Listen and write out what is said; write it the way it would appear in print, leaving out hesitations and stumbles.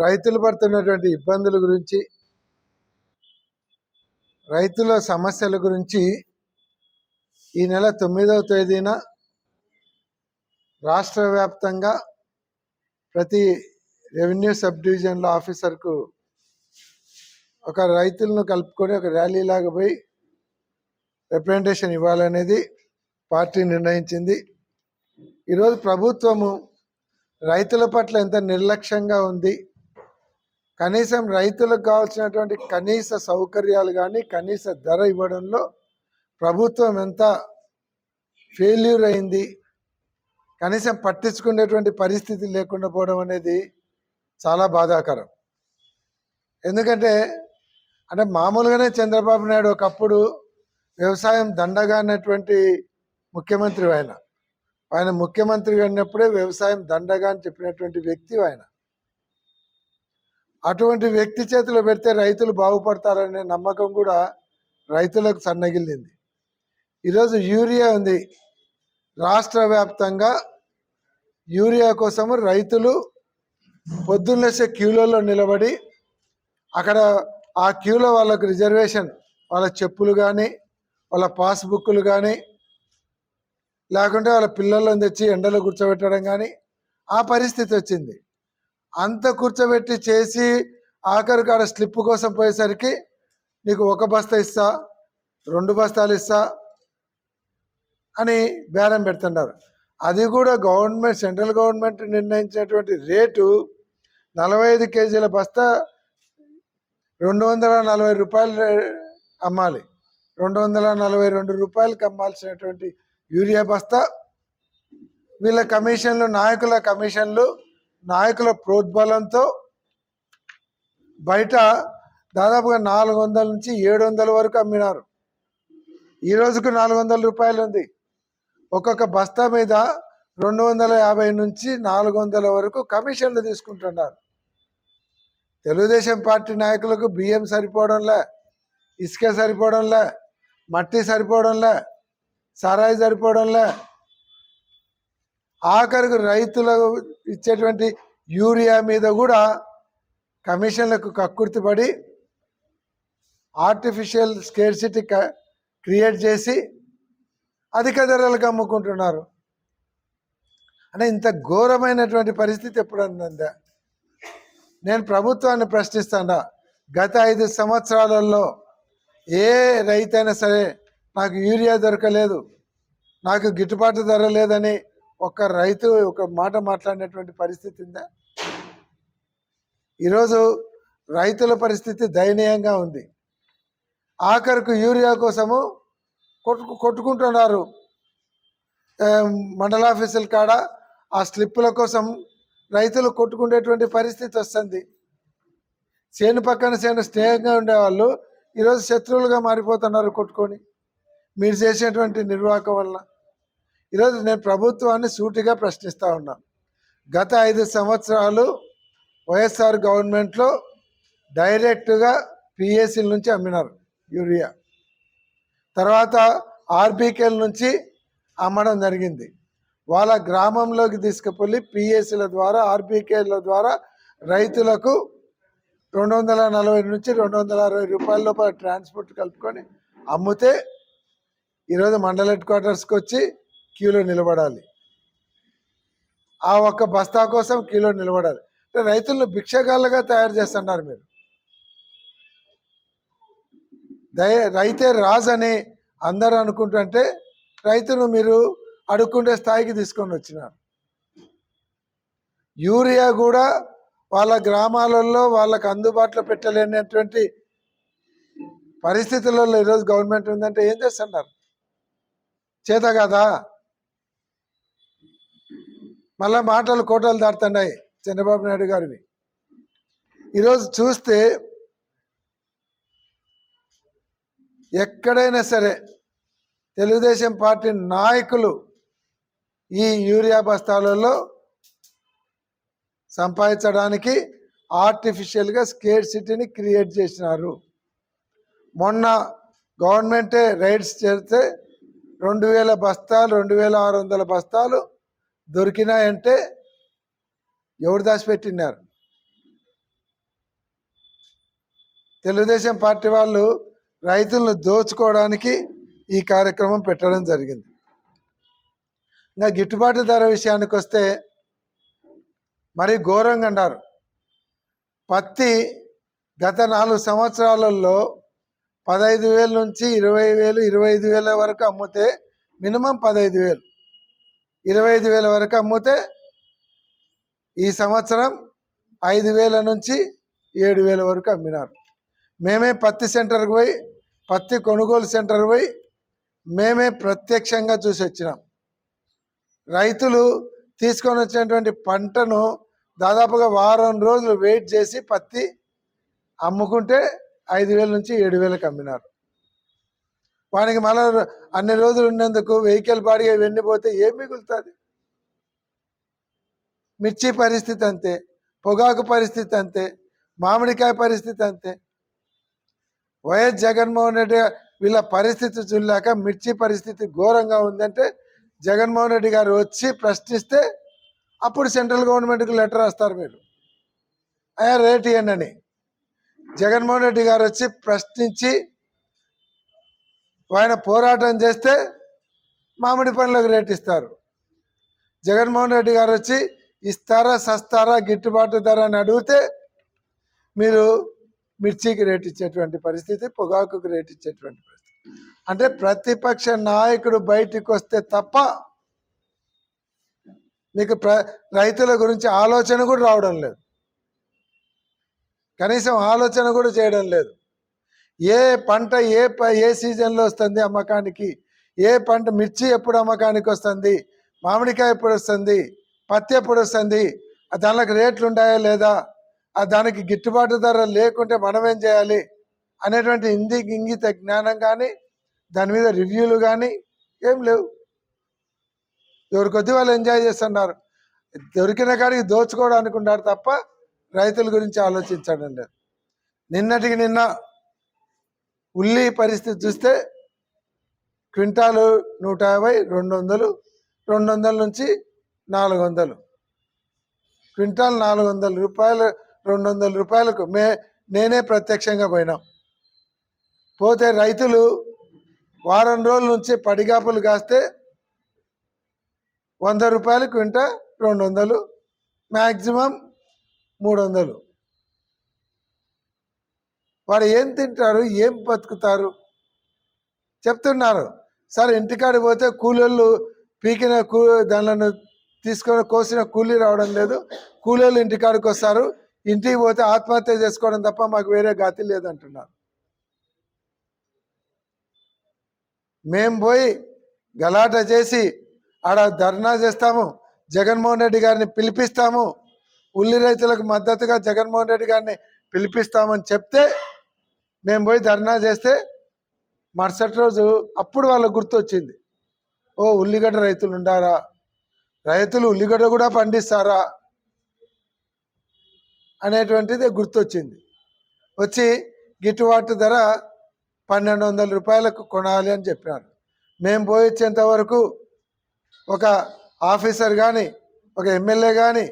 రైతులు పడుతున్నటువంటి ఇబ్బందుల గురించి, రైతుల సమస్యల గురించి ఈ నెల 9వ తేదీన రాష్ట్ర వ్యాప్తంగా ప్రతి రెవెన్యూ సబ్ డివిజన్ల ఆఫీసర్కు ఒక రైతులను కలుపుకొని ఒక ర్యాలీ లాగా పోయి రిప్రజెంటేషన్ ఇవ్వాలనేది పార్టీ నిర్ణయించింది. ఈరోజు ప్రభుత్వము రైతుల పట్ల ఎంత నిర్లక్ష్యంగా ఉంది, కనీసం రైతులకు కావాల్సినటువంటి కనీస సౌకర్యాలు కానీ కనీస ధర ఇవ్వడంలో ప్రభుత్వం ఎంత ఫెయిల్యూర్ అయింది, కనీసం పట్టించుకునేటువంటి పరిస్థితి లేకుండా పోవడం అనేది చాలా బాధాకరం. ఎందుకంటే మామూలుగానే చంద్రబాబు నాయుడు ఒకప్పుడు వ్యవసాయం దండగా అన్నటువంటి ముఖ్యమంత్రి ఆయన ముఖ్యమంత్రిగా ఉన్నప్పుడే వ్యవసాయం దండగా అని చెప్పినటువంటి వ్యక్తి ఆయన. అటువంటి వ్యక్తి చేతిలో పెడితే రైతులు బాగుపడతారనే నమ్మకం కూడా రైతులకు సన్నగిల్లింది. ఈరోజు యూరియా ఉంది, రాష్ట్ర వ్యాప్తంగా యూరియా కోసము రైతులు పొద్దున్నేసే క్యూలలో నిలబడి అక్కడ ఆ క్యూలో వాళ్ళకు రిజర్వేషన్, వాళ్ళ చెప్పులు కానీ వాళ్ళ పాస్బుక్లు కానీ లేకుంటే వాళ్ళ పిల్లలను తెచ్చి ఎండలో కూర్చోబెట్టడం కానీ ఆ పరిస్థితి వచ్చింది. అంత కూర్చోబెట్టి చేసి ఆఖరి కాడ స్లిప్ కోసం పోయేసరికి నీకు 1 బస్తా ఇస్తా, 2 బస్తాలు ఇస్తా అని బేరం పెడుతున్నారు. అది కూడా గవర్నమెంట్, సెంట్రల్ గవర్నమెంట్ నిర్ణయించినటువంటి రేటు 45 కేజీల బస్తా 240 రూపాయలు అమ్మాలి. 242 రూపాయలకి అమ్మాల్సినటువంటి యూరియా బస్తా వీళ్ళ కమిషన్లు, నాయకుల కమిషన్లు, నాయకుల ప్రోద్బలంతో బయట దాదాపుగా 400 నుంచి 700 వరకు అమ్మినారు. ఈ రోజుకు 400 రూపాయలు ఉంది. ఒక్కొక్క బస్తా మీద 250 నుంచి 400 వరకు కమిషన్లు తీసుకుంటున్నారు. తెలుగుదేశం పార్టీ నాయకులకు బియ్యం సరిపోవడంలే, ఇసుక సరిపోవడంలే, మట్టి సరిపోవడంలే, సారాయి సరిపోవడంలే, ఆఖరికి రైతులకు ఇచ్చేటువంటి యూరియా మీద కూడా కమిషన్లకు కక్కుర్తిపడి ఆర్టిఫిషియల్ స్కేర్సిటీ క్రియేట్ చేసి అధిక ధరలకు అమ్ముకుంటున్నారు. ఇంత ఘోరమైనటువంటి పరిస్థితి ఎప్పుడన్నా నేను ప్రభుత్వాన్ని ప్రశ్నిస్తాను. గత 5 సంవత్సరాలలో ఏ రైతైనా సరే నాకు యూరియా దొరకలేదు, నాకు గిట్టుబాటు ధర లేదని ఒక రైతు ఒక మాట మాట్లాడినటువంటి పరిస్థితి ఉందా? ఈరోజు రైతుల పరిస్థితి దయనీయంగా ఉంది. ఆఖరికి యూరియా కోసము కొట్టుకుంటున్నారు. మండలాఫీసుల కాడ ఆ స్లిప్పుల కోసం రైతులు కొట్టుకునేటువంటి పరిస్థితి వస్తుంది. చేను పక్కన చేను స్నేహంగా ఉండేవాళ్ళు ఈరోజు శత్రువులుగా మారిపోతున్నారు కొట్టుకొని, మీరు చేసేటువంటి నిర్వాహకం వల్ల. ఈరోజు నేను ప్రభుత్వాన్ని సూటిగా ప్రశ్నిస్తూ ఉన్నాను. గత 5 సంవత్సరాలు వైఎస్ఆర్ గవర్నమెంట్లో డైరెక్ట్గా పిఎస్సీల నుంచి అమ్మినారు యూరియా, తర్వాత ఆర్బీకేల నుంచి అమ్మడం జరిగింది. వాళ్ళ గ్రామంలోకి తీసుకుపోయి పిఎస్సీల ద్వారా, ఆర్బీకేల ద్వారా రైతులకు 240 నుంచి 260 రూపాయల లోపల ట్రాన్స్పోర్ట్ కలుపుకొని అమ్మితే ఈరోజు మండల హెడ్ క్వార్టర్స్కి వచ్చి క్యూలో నిలబడాలి. ఆ ఒక్క బస్తా కోసం క్యూలో నిలబడాలి. రైతులను భిక్షగాళ్ళగా తయారు చేస్తున్నారు మీరు. రైతే రాజు అని అందరూ అనుకుంటుంటే రైతును మీరు అడుక్కుంటే స్థాయికి తీసుకొని వచ్చినారు. యూరియా కూడా వాళ్ళ గ్రామాలలో వాళ్ళకు అందుబాటులో పెట్టలేనటువంటి పరిస్థితులలో ఈరోజు గవర్నమెంట్ ఉందంటే ఏం చేస్తున్నారు? చేత కదా. మళ్ళా మాటలు కోటలు దాటుతున్నాయి చంద్రబాబు నాయుడు గారివి. ఈరోజు చూస్తే ఎక్కడైనా సరే తెలుగుదేశం పార్టీ నాయకులు ఈ యూరియా బస్తాలలో సంపాదించడానికి ఆర్టిఫిషియల్గా స్కేర్సిటీని క్రియేట్ చేసినారు. మొన్న గవర్నమెంటే రైడ్స్ చేస్తే 2000 బస్తాలు 2600 బస్తాలు దొరికినాయంటే ఎవరు దాచిపెట్టినారు? తెలుగుదేశం పార్టీ వాళ్ళు రైతులను దోచుకోవడానికి ఈ కార్యక్రమం పెట్టడం జరిగింది. ఇంకా గిట్టుబాటు ధర విషయానికి వస్తే మరి ఘోరంగా అన్నారు. పత్తి గత 4 సంవత్సరాలలో 15,000 నుంచి 20,000, 25,000 వరకు అమ్మితే, మినిమం 15,000, 25,000 వరకు అమ్మితే ఈ సంవత్సరం 5,000 నుంచి 7,000 వరకు అమ్మినారు. మేమే పత్తి సెంటర్కి పోయి, పత్తి కొనుగోలు సెంటర్ పోయి మేమే ప్రత్యక్షంగా చూసి వచ్చినాం. రైతులు తీసుకొని వచ్చినటువంటి పంటను దాదాపుగా వారం రోజులు వెయిట్ చేసి పత్తి అమ్ముకుంటే 5,000 నుంచి 7,000కి అమ్మినారు. వానికి మళ్ళీ అన్ని రోజులు ఉన్నందుకు వెహికల్ బాడిగా ఇవన్నీ పోతే ఏం మిగులుతుంది? మిర్చి పరిస్థితి అంతే, పొగాకు పరిస్థితి అంతే, మామిడికాయ పరిస్థితి అంతే. వైఎస్ జగన్మోహన్ రెడ్డి వీళ్ళ పరిస్థితి చూడలేక మిర్చి పరిస్థితి ఘోరంగా ఉందంటే జగన్మోహన్ రెడ్డి గారు వచ్చి ప్రశ్నిస్తే అప్పుడు సెంట్రల్ గవర్నమెంట్కి లెటర్ రాస్తారు. మీరు అయ్యా రేట్ ఇవ్వండి. జగన్మోహన్ రెడ్డి గారు వచ్చి ప్రశ్నించి ఆయన పోరాటం చేస్తే మామిడి పండ్లకు రేట్ ఇస్తారు. జగన్మోహన్ రెడ్డి గారు వచ్చి ఇస్తారా సస్తారా గిట్టుబాటు ధర అని అడిగితే మీరు మిర్చికి రేట్ ఇచ్చేటువంటి పరిస్థితి, పొగాకుకి రేట్ ఇచ్చేటువంటి పరిస్థితి. అంటే ప్రతిపక్ష నాయకుడు బయటికి వస్తే తప్ప మీకు రైతుల గురించి ఆలోచన కూడా రావడం లేదు. కనీసం ఆలోచన కూడా చేయడం లేదు. ఏ పంట ఏ సీజన్లో వస్తుంది అమ్మకానికి, ఏ పంట మిర్చి ఎప్పుడు అమ్మకానికి వస్తుంది, మామిడికాయ ఎప్పుడు వస్తుంది, పత్తి ఎప్పుడు వస్తుంది, దానికి రేట్లు ఉన్నాయా లేదా, దానికి గిట్టుబాటు ధర లేకుంటే మనం ఏం చేయాలి అనేటువంటి ఇంగిత జ్ఞానం కానీ, దాని మీద రివ్యూలు కానీ ఏం లేవు. ఎవరి కొద్ది వాళ్ళు ఎంజాయ్ చేస్తున్నారు. దొరికిన కాడికి దోచుకోవడానికి ఉన్నారు తప్ప రైతుల గురించి ఆలోచించడం లేదు. నిన్నటికి నిన్న ఉల్లి పరిస్థితి చూస్తే క్వింటాలు 150, 200, 200 నుంచి 400, క్వింటాల్ 400 రూపాయలు, 200 రూపాయలకు నేనే ప్రత్యక్షంగా పోయినాం. పోతే రైతులు వారం రోజుల నుంచి పడిగాపులు కాస్తే 100 రూపాయలు క్వింటా, 200, మ్యాక్సిమం 300. వాడు ఏం తింటారు, ఏం బతుకుతారు చెప్తున్నారు. సార్ ఇంటికాడికి పోతే కూలీళ్ళు పీకిన దానిలను తీసుకొని కోసిన కూలీ రావడం లేదు, కూలీళ్ళు ఇంటికాడికి వస్తారు, ఇంటికి పోతే ఆత్మహత్య చేసుకోవడం తప్ప మాకు వేరే గతి లేదంటున్నారు. మేము పోయి గలాట చేసి ఆడ ధర్నా చేస్తాము, జగన్మోహన్ రెడ్డి గారిని పిలిపిస్తాము, ఉల్లి రైతులకు మద్దతుగా జగన్మోహన్ రెడ్డి గారిని పిలిపిస్తామని చెప్తే మేము పోయి ధర్నా చేస్తే మరుసటి రోజు అప్పుడు వాళ్ళకు గుర్తొచ్చింది, ఓ ఉల్లిగడ్డ రైతులు ఉండారా, రైతులు ఉల్లిగడ్డ కూడా పండిస్తారా అనేటువంటిది గుర్తొచ్చింది. వచ్చి గిట్టుబాటు ధర 1,200 రూపాయలకు కొనాలి అని చెప్పినారు. మేము పోయి వచ్చేంత వరకు ఒక ఆఫీసర్ కానీ, ఒక ఎమ్మెల్యే కానీ,